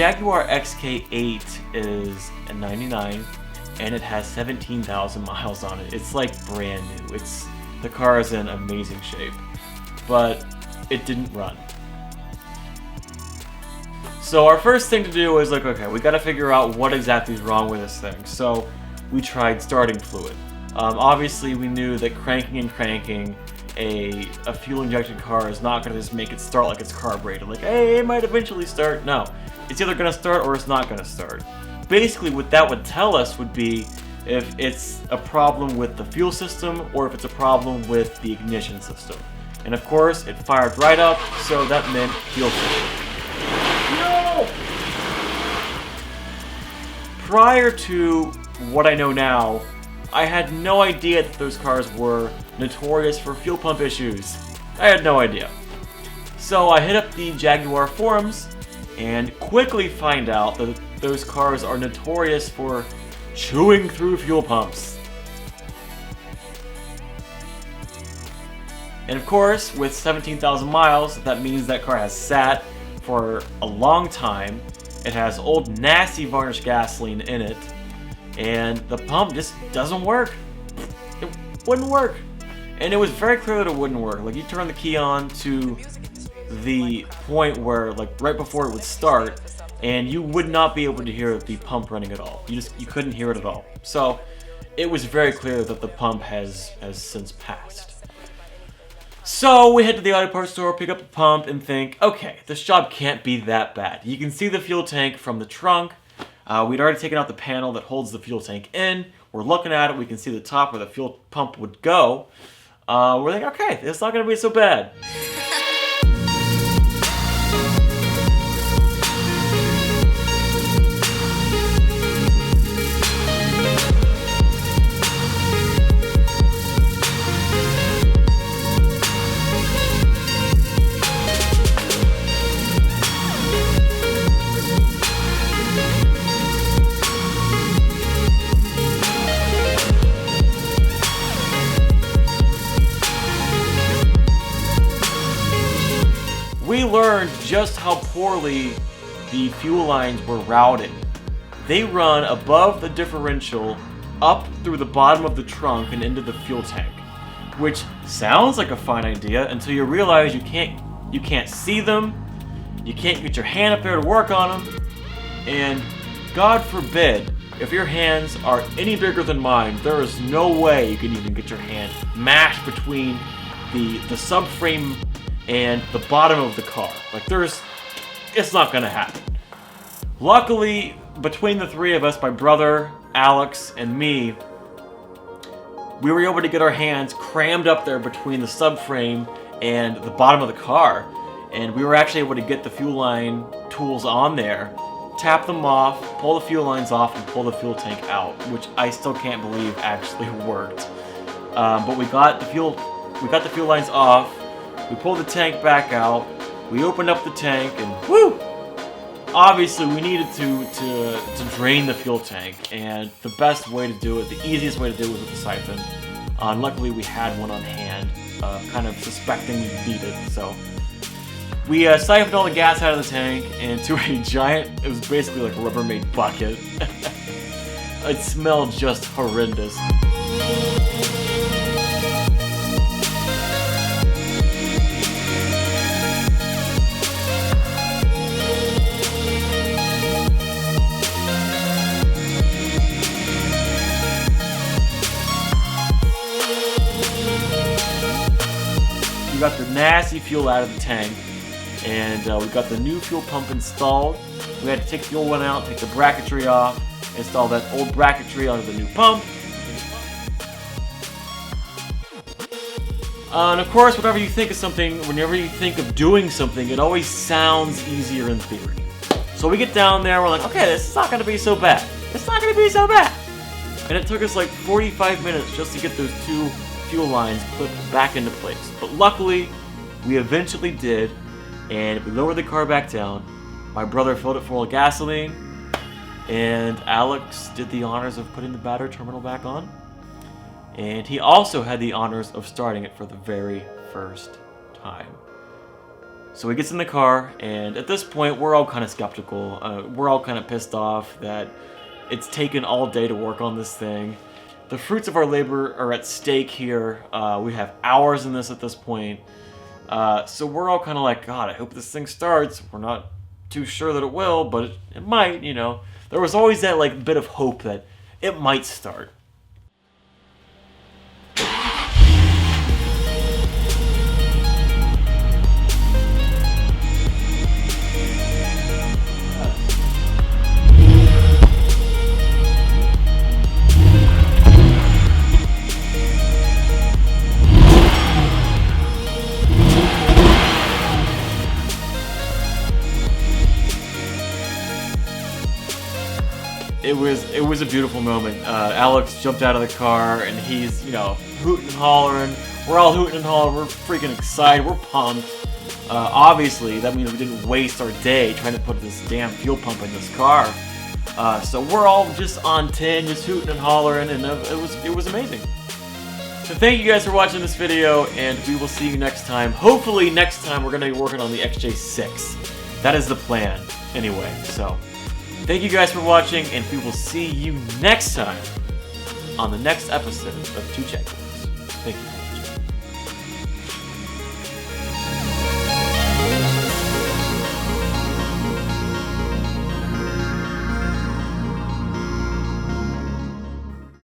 Jaguar XK8 is a 99 and it has 17,000 miles on it. It's like brand new. The car is in amazing shape, but it didn't run. So our first thing to do was like, okay, we gotta figure out what exactly is wrong with this thing. So we tried starting fluid. Obviously we knew that cranking a fuel injected car is not gonna just make it start like it's carbureted. Like, hey, it might eventually start. No, it's either gonna start or it's not gonna start. Basically what that would tell us would be if it's a problem with the fuel system or if it's a problem with the ignition system. And of course, it fired right up, so that meant fuel failure. No! Prior to what I know now, I had no idea that those cars were notorious for fuel pump issues. I had no idea. So I hit up the Jaguar forums and quickly find out that those cars are notorious for chewing through fuel pumps. And of course, with 17,000 miles, that means that car has sat for a long time. It has old nasty varnished gasoline in it, and the pump just doesn't work. It wouldn't work. And it was very clear that it wouldn't work. Like, you turn the key on to the point where, like, right before it would start, and you would not be able to hear the pump running at all. You couldn't hear it at all. So it was very clear that the pump has since passed. So we head to the auto parts store, pick up the pump, and think, okay, this job can't be that bad. You can see the fuel tank from the trunk. We'd already taken out the panel that holds the fuel tank in. We're looking at it. We can see the top where the fuel pump would go. We're thinking, okay, it's not going to be so bad. We learned just how poorly the fuel lines were routed. They run above the differential, up through the bottom of the trunk and into the fuel tank, which sounds like a fine idea until you realize you can't see them, you can't get your hand up there to work on them, and God forbid, if your hands are any bigger than mine, there is no way you can even get your hand mashed between the subframe and the bottom of the car. Like, it's not gonna happen. Luckily, between the three of us, my brother, Alex, and me, we were able to get our hands crammed up there between the subframe and the bottom of the car, and we were actually able to get the fuel line tools on there, tap them off, pull the fuel lines off, and pull the fuel tank out, which I still can't believe actually worked. But we got the fuel lines off. We pulled the tank back out, we opened up the tank, and woo! Obviously we needed to drain the fuel tank, and the best way to do it, the easiest way to do it was with a siphon. Luckily we had one on hand, kind of suspecting we need it, so we siphoned all the gas out of the tank into a giant, it was basically like a Rubbermaid bucket. It smelled just horrendous. We got the nasty fuel out of the tank, and we got the new fuel pump installed. We had to take the old one out, take the bracketry off, install that old bracketry onto the new pump. And of course, whenever you think of doing something, it always sounds easier in theory. So we get down there, we're like, okay, this is not going to be so bad. It's not going to be so bad. And it took us like 45 minutes just to get those two fuel lines put back into place. But luckily, we eventually did, and we lowered the car back down. My brother filled it full of gasoline, and Alex did the honors of putting the battery terminal back on. And he also had the honors of starting it for the very first time. So he gets in the car, and at this point, we're all kind of skeptical. We're all kind of pissed off that it's taken all day to work on this thing. The fruits of our labor are at stake here. We have hours in this at this point. So we're all kind of like, God, I hope this thing starts. We're not too sure that it will, but it might, you know. There was always that like bit of hope that it might start. It was a beautiful moment. Alex jumped out of the car and he's, you know, hooting and hollering. We're all hooting and hollering. We're freaking excited. We're pumped. Obviously, that means we didn't waste our day trying to put this damn fuel pump in this car. So we're all just on 10, just hooting and hollering, and it was amazing. So thank you guys for watching this video, and we will see you next time. Hopefully next time we're going to be working on the XJ6. That is the plan, anyway. So thank you guys for watching, and we will see you next time on the next episode of Two Jaguars. Thank you.